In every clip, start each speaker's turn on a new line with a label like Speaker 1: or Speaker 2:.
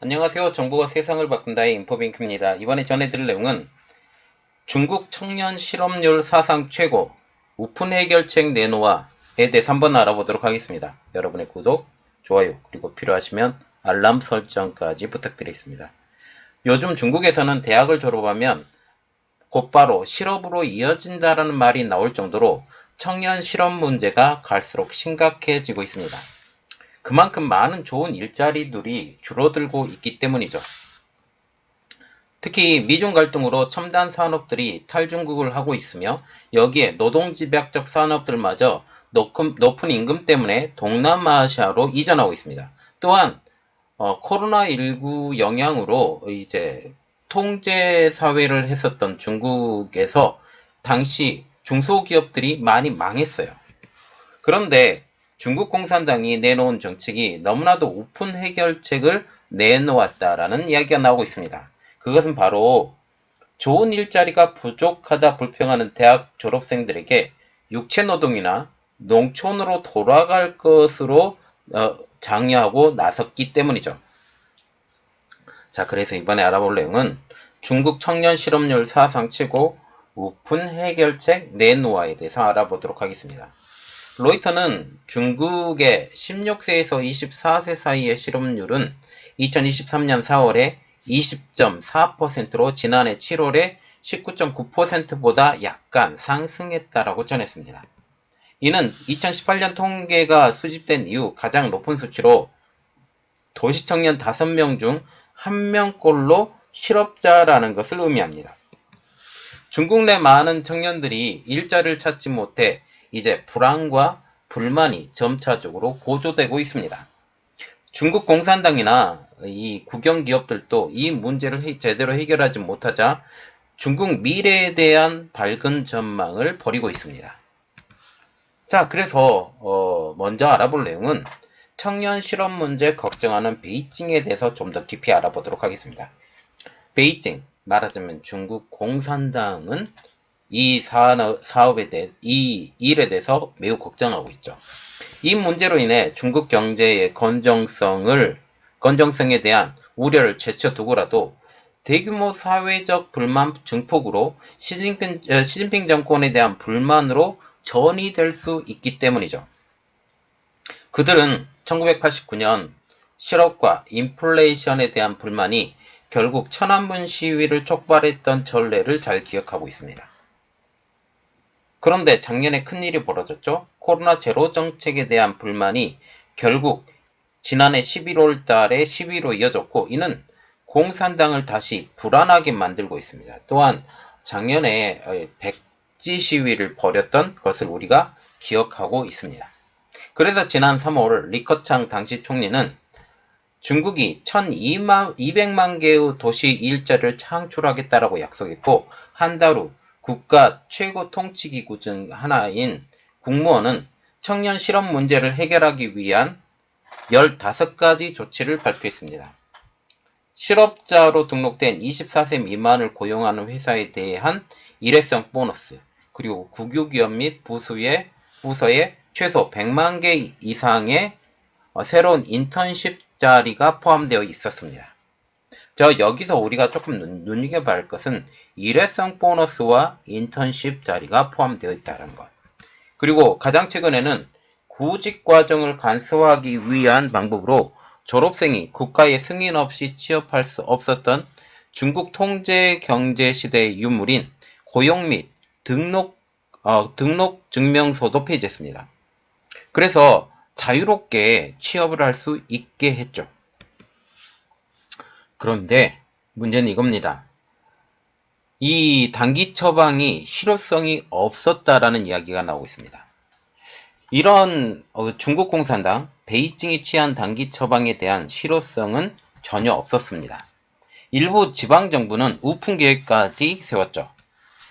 Speaker 1: 안녕하세요. 정보가 세상을 바꾼다의 인포뱅크입니다. 이번에 전해드릴 내용은 중국 청년 실업률 사상 최고, 오픈 해결책 내놓아에 대해서 한번 알아보도록 하겠습니다. 여러분의 구독, 좋아요, 그리고 필요하시면 알람 설정까지 부탁드리겠습니다. 요즘 중국에서는 대학을 졸업하면 곧바로 실업으로 이어진다라는 말이 나올 정도로 청년 실업 문제가 갈수록 심각해지고 있습니다. 그만큼 많은 좋은 일자리들이 줄어들고 있기 때문이죠. 특히 미중 갈등으로 첨단 산업들이 탈중국을 하고 있으며 여기에 노동집약적 산업들마저 높은 임금 때문에 동남아시아로 이전하고 있습니다. 또한 코로나19 영향으로 이제 통제 사회를 했었던 중국에서 당시 중소기업들이 많이 망했어요. 그런데 중국 공산당이 내놓은 정책이 너무나도 오픈 해결책을 내놓았다라는 이야기가 나오고 있습니다. 그것은 바로 좋은 일자리가 부족하다 불평하는 대학 졸업생들에게 육체노동이나 농촌으로 돌아갈 것으로 장려하고 나섰기 때문이죠. 자, 그래서 이번에 알아볼 내용은 중국 청년 실업률 사상 최고 오픈 해결책 내놓아에 대해서 알아보도록 하겠습니다. 로이터는 중국의 16세에서 24세 사이의 실업률은 2023년 4월에 20.4%로 지난해 7월에 19.9%보다 약간 상승했다라고 전했습니다. 이는 2018년 통계가 수집된 이후 가장 높은 수치로 도시 청년 5명 중 1명꼴로 실업자라는 것을 의미합니다. 중국 내 많은 청년들이 일자리를 찾지 못해 이제 불안과 불만이 점차적으로 고조되고 있습니다. 중국 공산당이나 이 국영기업들도 이 문제를 제대로 해결하지 못하자 중국 미래에 대한 밝은 전망을 버리고 있습니다. 자, 그래서 먼저 알아볼 내용은 청년 실업 문제 걱정하는 베이징에 대해서 좀 더 깊이 알아보도록 하겠습니다. 베이징, 말하자면 중국 공산당은 이 사업에 대해, 이 일에 대해서 매우 걱정하고 있죠. 이 문제로 인해 중국 경제의 건정성에 대한 우려를 제쳐두고라도 대규모 사회적 불만 증폭으로 시진핑 정권에 대한 불만으로 전이될 수 있기 때문이죠. 그들은 1989년 실업과 인플레이션에 대한 불만이 결국 천안문 시위를 촉발했던 전례를 잘 기억하고 있습니다. 그런데 작년에 큰일이 벌어졌죠. 코로나 제로 정책에 대한 불만이 결국 지난해 11월 달에 시위로 이어졌고 이는 공산당을 다시 불안하게 만들고 있습니다. 또한 작년에 백지 시위를 벌였던 것을 우리가 기억하고 있습니다. 그래서 지난 3월 리커창 당시 총리는 중국이 1200만 개의 도시 일자리를 창출하겠다라고 약속했고 한 달 후 국가 최고 통치기구 중 하나인 국무원은 청년 실업 문제를 해결하기 위한 15가지 조치를 발표했습니다. 실업자로 등록된 24세 미만을 고용하는 회사에 대한 일회성 보너스, 그리고 국유기업 및 부서에 최소 100만 개 이상의 새로운 인턴십 자리가 포함되어 있었습니다. 여기서 우리가 조금 눈여겨봐야 할 것은 일회성 보너스와 인턴십 자리가 포함되어 있다는 것. 그리고 가장 최근에는 구직 과정을 간소화하기 위한 방법으로 졸업생이 국가의 승인 없이 취업할 수 없었던 중국 통제 경제 시대의 유물인 고용 및 등록 증명서도 폐지했습니다. 그래서 자유롭게 취업을 할 수 있게 했죠. 그런데 문제는 이겁니다. 이 단기 처방이 실효성이 없었다라는 이야기가 나오고 있습니다. 이런 중국 공산당 베이징이 취한 단기 처방에 대한 실효성은 전혀 없었습니다. 일부 지방정부는 우픈 계획까지 세웠죠.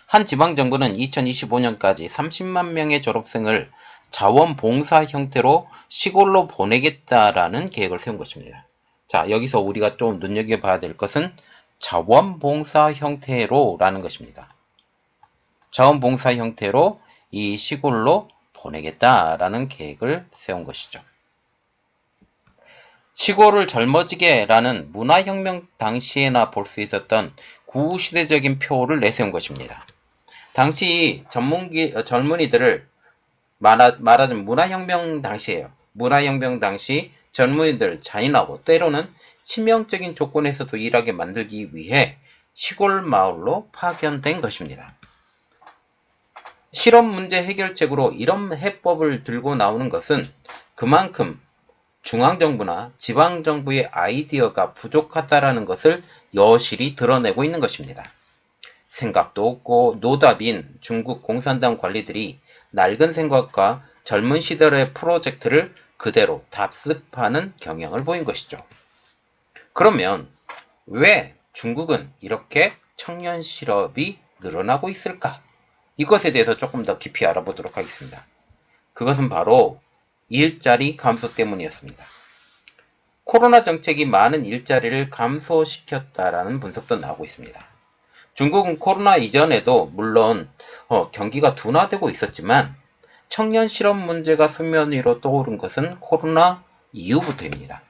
Speaker 1: 한 지방정부는 2025년까지 30만 명의 졸업생을 자원봉사 형태로 시골로 보내겠다라는 계획을 세운 것입니다. 자, 여기서 우리가 좀 눈여겨봐야 될 것은 자원봉사 형태로 라는 것입니다. 자원봉사 형태로 이 시골로 보내겠다라는 계획을 세운 것이죠. 시골을 젊어지게라는 문화혁명 당시에나 볼 수 있었던 구시대적인 표를 내세운 것입니다. 당시 젊은이들을 말하자면 문화혁명 당시에요. 문화혁명 당시 젊은이들 잔인하고 때로는 치명적인 조건에서도 일하게 만들기 위해 시골 마을로 파견된 것입니다. 실업 문제 해결책으로 이런 해법을 들고 나오는 것은 그만큼 중앙정부나 지방정부의 아이디어가 부족하다라는 것을 여실히 드러내고 있는 것입니다. 생각도 없고 노답인 중국 공산당 관리들이 낡은 생각과 젊은 시절의 프로젝트를 그대로 답습하는 경향을 보인 것이죠. 그러면 왜 중국은 이렇게 청년 실업이 늘어나고 있을까? 이것에 대해서 조금 더 깊이 알아보도록 하겠습니다. 그것은 바로 일자리 감소 때문이었습니다. 코로나 정책이 많은 일자리를 감소시켰다라는 분석도 나오고 있습니다. 중국은 코로나 이전에도 물론 경기가 둔화되고 있었지만 청년 실업 문제가 수면 위로 떠오른 것은 코로나 이후부터입니다.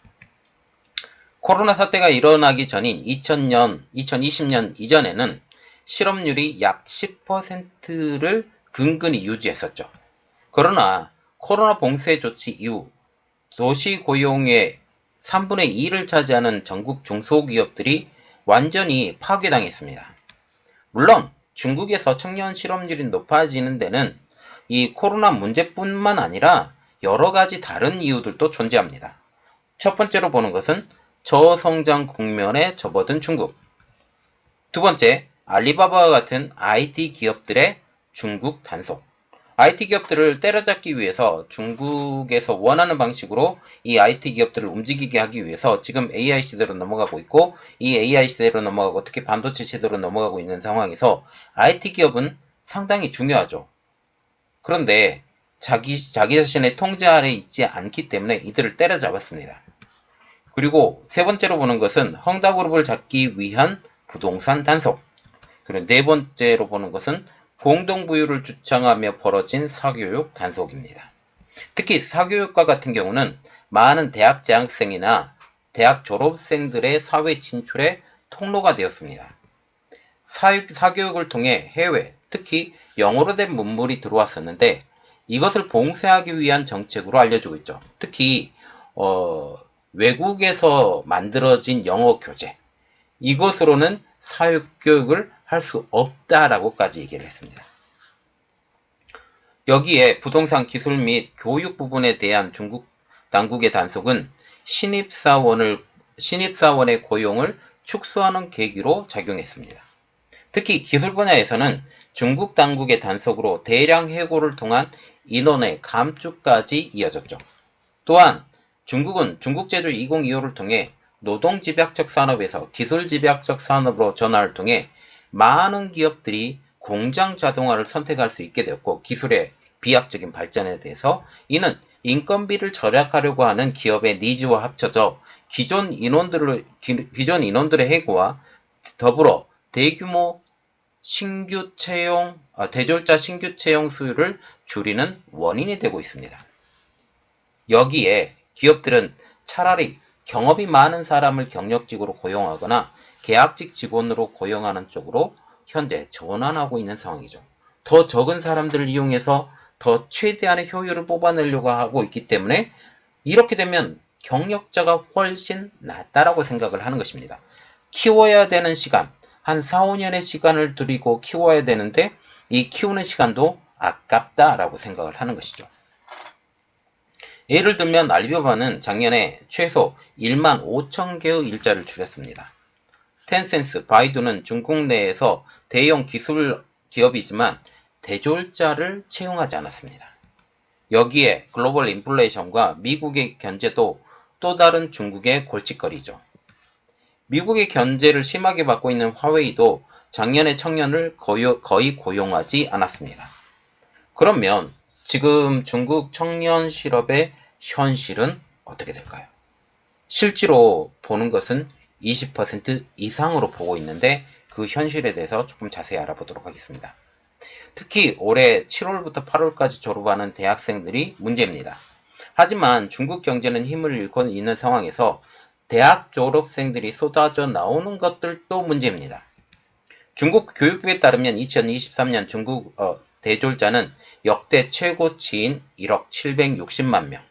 Speaker 1: 코로나 사태가 일어나기 전인 2020년 이전에는 실업률이 약 10%를 근근히 유지했었죠. 그러나 코로나 봉쇄 조치 이후 도시 고용의 3분의 2를 차지하는 전국 중소기업들이 완전히 파괴당했습니다. 물론 중국에서 청년 실업률이 높아지는 데는 이 코로나 문제뿐만 아니라 여러 가지 다른 이유들도 존재합니다. 첫 번째로 보는 것은 저성장 국면에 접어든 중국. 두 번째, 알리바바와 같은 IT 기업들의 중국 단속. IT 기업들을 때려잡기 위해서 중국에서 원하는 방식으로 이 IT 기업들을 움직이게 하기 위해서 지금 AI 시대로 넘어가고 있고, 이 AI 시대로 넘어가고 특히 반도체 시대로 넘어가고 있는 상황에서 IT 기업은 상당히 중요하죠. 그런데 자기 자신의 통제 아래 있지 않기 때문에 이들을 때려잡았습니다. 그리고 세 번째로 보는 것은 헝다그룹을 잡기 위한 부동산 단속. 그리고 네 번째로 보는 것은 공동부유를 주창하며 벌어진 사교육 단속입니다. 특히 사교육과 같은 경우는 많은 대학 재학생이나 대학 졸업생들의 사회 진출의 통로가 되었습니다. 사교육을 통해 해외, 특히 영어로 된 문물이 들어왔었는데 이것을 봉쇄하기 위한 정책으로 알려지고 있죠. 특히 외국에서 만들어진 영어 교재, 이것으로는 사교육을 할 수 없다라고까지 얘기를 했습니다. 여기에 부동산 기술 및 교육 부분에 대한 중국 당국의 단속은 신입사원의 고용을 축소하는 계기로 작용했습니다. 특히 기술 분야에서는 중국 당국의 단속으로 대량 해고를 통한 인원의 감축까지 이어졌죠. 또한 중국은 중국제조 2025를 통해 노동집약적 산업에서 기술집약적 산업으로 전환을 통해 많은 기업들이 공장 자동화를 선택할 수 있게 되었고 기술의 비약적인 발전에 대해서 이는 인건비를 절약하려고 하는 기업의 니즈와 합쳐져 기존 인원들의 해고와 더불어 대규모 대졸자 신규 채용 수요를 줄이는 원인이 되고 있습니다. 여기에 기업들은 차라리 경험이 많은 사람을 경력직으로 고용하거나 계약직 직원으로 고용하는 쪽으로 현재 전환하고 있는 상황이죠. 더 적은 사람들을 이용해서 더 최대한의 효율을 뽑아내려고 하고 있기 때문에 이렇게 되면 경력자가 훨씬 낫다라고 생각을 하는 것입니다. 키워야 되는 시간, 한 4, 5년의 시간을 들이고 키워야 되는데 이 키우는 시간도 아깝다라고 생각을 하는 것이죠. 예를 들면 알리바바는 작년에 최소 1만 5천 개의 일자를 줄였습니다. 텐센스, 바이두는 중국 내에서 대형 기술 기업이지만 대졸자를 채용하지 않았습니다. 여기에 글로벌 인플레이션과 미국의 견제도 또 다른 중국의 골칫거리죠. 미국의 견제를 심하게 받고 있는 화웨이도 작년에 청년을 거의 고용하지 않았습니다. 그러면 지금 중국 청년 실업의 현실은 어떻게 될까요? 실제로 보는 것은 20% 이상으로 보고 있는데 그 현실에 대해서 조금 자세히 알아보도록 하겠습니다. 특히 올해 7월부터 8월까지 졸업하는 대학생들이 문제입니다. 하지만 중국 경제는 힘을 잃고 있는 상황에서 대학 졸업생들이 쏟아져 나오는 것들도 문제입니다. 중국 교육부에 따르면 2023년 중국 대졸자는 역대 최고치인 1억 760만 명.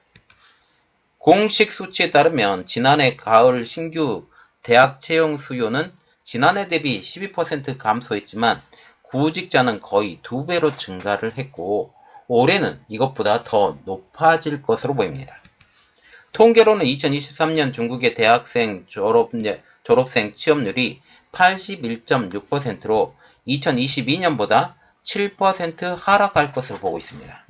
Speaker 1: 공식 수치에 따르면 지난해 가을 신규 대학 채용 수요는 지난해 대비 12% 감소했지만 구직자는 거의 2배로 증가를 했고 올해는 이것보다 더 높아질 것으로 보입니다. 통계로는 2023년 중국의 대학생 졸업생 취업률이 81.6%로 2022년보다 7% 하락할 것으로 보고 있습니다.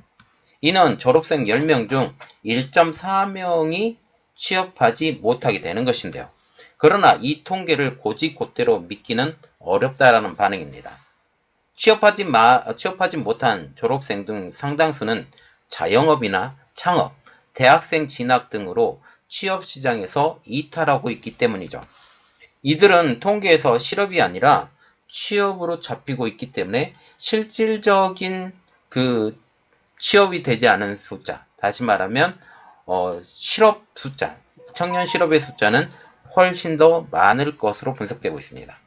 Speaker 1: 이는 졸업생 10명 중 1.4명이 취업하지 못하게 되는 것인데요. 그러나 이 통계를 곧이곧대로 믿기는 어렵다라는 반응입니다. 취업하지 못한 졸업생 등 상당수는 자영업이나 창업, 대학생 진학 등으로 취업시장에서 이탈하고 있기 때문이죠. 이들은 통계에서 실업이 아니라 취업으로 잡히고 있기 때문에 실질적인 취업이 되지 않은 숫자, 다시 말하면 실업 숫자, 청년 실업의 숫자는 훨씬 더 많을 것으로 분석되고 있습니다.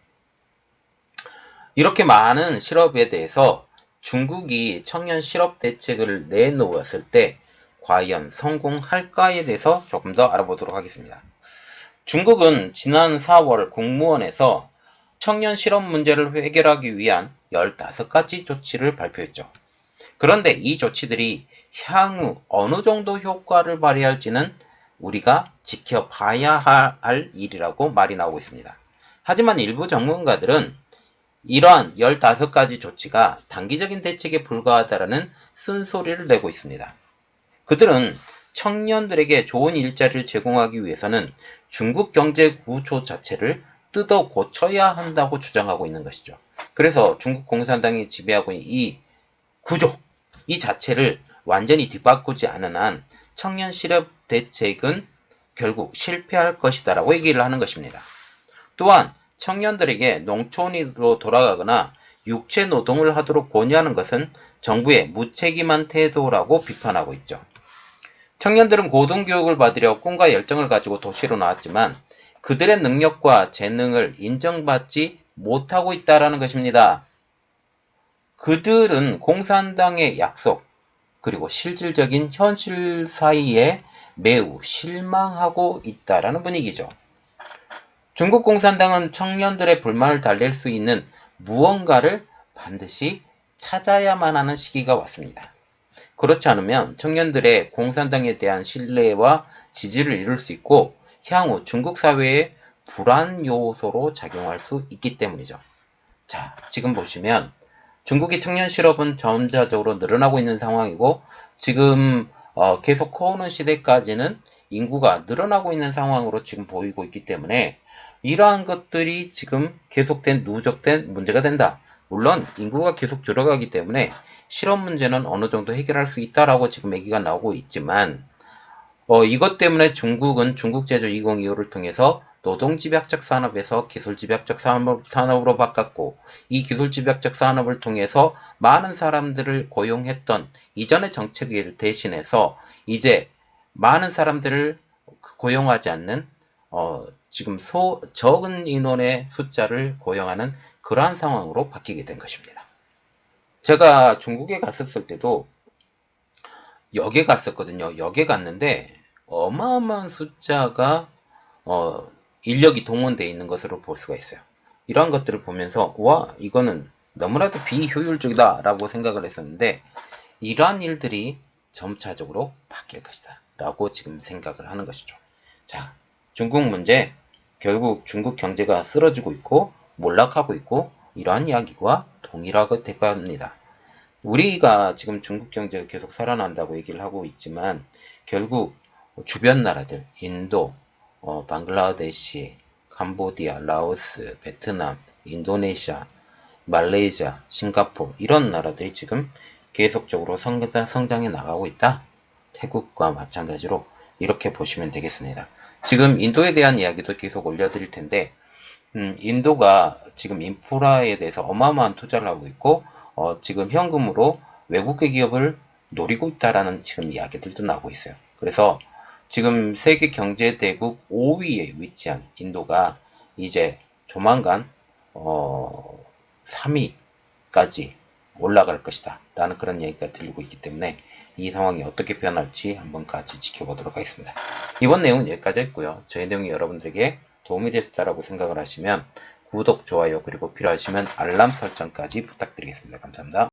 Speaker 1: 이렇게 많은 실업에 대해서 중국이 청년 실업 대책을 내놓았을 때 과연 성공할까에 대해서 조금 더 알아보도록 하겠습니다. 중국은 지난 4월 공무원에서 청년 실업 문제를 해결하기 위한 15가지 조치를 발표했죠. 그런데 이 조치들이 향후 어느 정도 효과를 발휘할지는 우리가 지켜봐야 할 일이라고 말이 나오고 있습니다. 하지만 일부 전문가들은 이러한 15가지 조치가 단기적인 대책에 불과하다라는 쓴소리를 내고 있습니다. 그들은 청년들에게 좋은 일자리를 제공하기 위해서는 중국 경제 구조 자체를 뜯어 고쳐야 한다고 주장하고 있는 것이죠. 그래서 중국 공산당이 지배하고 있는 이 구조, 이 자체를 완전히 뒤바꾸지 않은 한 청년 실업 대책은 결국 실패할 것이다 라고 얘기를 하는 것입니다. 또한 청년들에게 농촌으로 돌아가거나 육체 노동을 하도록 권유하는 것은 정부의 무책임한 태도라고 비판하고 있죠. 청년들은 고등교육을 받으려 꿈과 열정을 가지고 도시로 나왔지만 그들의 능력과 재능을 인정받지 못하고 있다는 것입니다. 그들은 공산당의 약속 그리고 실질적인 현실 사이에 매우 실망하고 있다는 분위기죠. 중국 공산당은 청년들의 불만을 달랠 수 있는 무언가를 반드시 찾아야만 하는 시기가 왔습니다. 그렇지 않으면 청년들의 공산당에 대한 신뢰와 지지를 잃을 수 있고 향후 중국 사회의 불안 요소로 작용할 수 있기 때문이죠. 자, 지금 보시면 중국의 청년 실업은 점차적으로 늘어나고 있는 상황이고 지금 계속 커오는 시대까지는 인구가 늘어나고 있는 상황으로 지금 보이고 있기 때문에 이러한 것들이 지금 계속된 누적된 문제가 된다. 물론 인구가 계속 줄어가기 때문에 실업 문제는 어느 정도 해결할 수 있다라고 지금 얘기가 나오고 있지만 이것 때문에 중국은 중국제조 2025를 통해서 노동집약적 산업에서 기술집약적 산업으로 바꿨고 이 기술집약적 산업을 통해서 많은 사람들을 고용했던 이전의 정책을 대신해서 이제 많은 사람들을 고용하지 않는 지금 적은 인원의 숫자를 고용하는 그러한 상황으로 바뀌게 된 것입니다. 제가 중국에 갔었을 때도 역에 갔었거든요. 역에 갔는데 어마어마한 숫자가 인력이 동원되어 있는 것으로 볼 수가 있어요. 이러한 것들을 보면서 와 이거는 너무나도 비효율적이다 라고 생각을 했었는데 이러한 일들이 점차적으로 바뀔 것이다 라고 지금 생각을 하는 것이죠. 자, 중국 문제 결국 중국 경제가 쓰러지고 있고 몰락하고 있고 이러한 이야기와 동일하게 되고 합니다. 우리가 지금 중국 경제가 계속 살아난다고 얘기를 하고 있지만 결국 주변 나라들 인도, 방글라데시, 캄보디아, 라오스, 베트남, 인도네시아, 말레이시아, 싱가포르 이런 나라들이 지금 계속적으로 성장해 나가고 있다. 태국과 마찬가지로 이렇게 보시면 되겠습니다. 지금 인도에 대한 이야기도 계속 올려드릴 텐데 인도가 지금 인프라에 대해서 어마어마한 투자를 하고 있고 지금 현금으로 외국계 기업을 노리고 있다라는 지금 이야기들도 나오고 있어요. 그래서 지금 세계 경제 대국 5위에 위치한 인도가 이제 조만간 3위까지 올라갈 것이다 라는 그런 얘기가 들리고 있기 때문에 이 상황이 어떻게 변할지 한번 같이 지켜보도록 하겠습니다. 이번 내용은 여기까지 했고요. 저희 내용이 여러분들에게 도움이 됐다라고 생각을 하시면 구독, 좋아요, 그리고 필요하시면 알람 설정까지 부탁드리겠습니다. 감사합니다.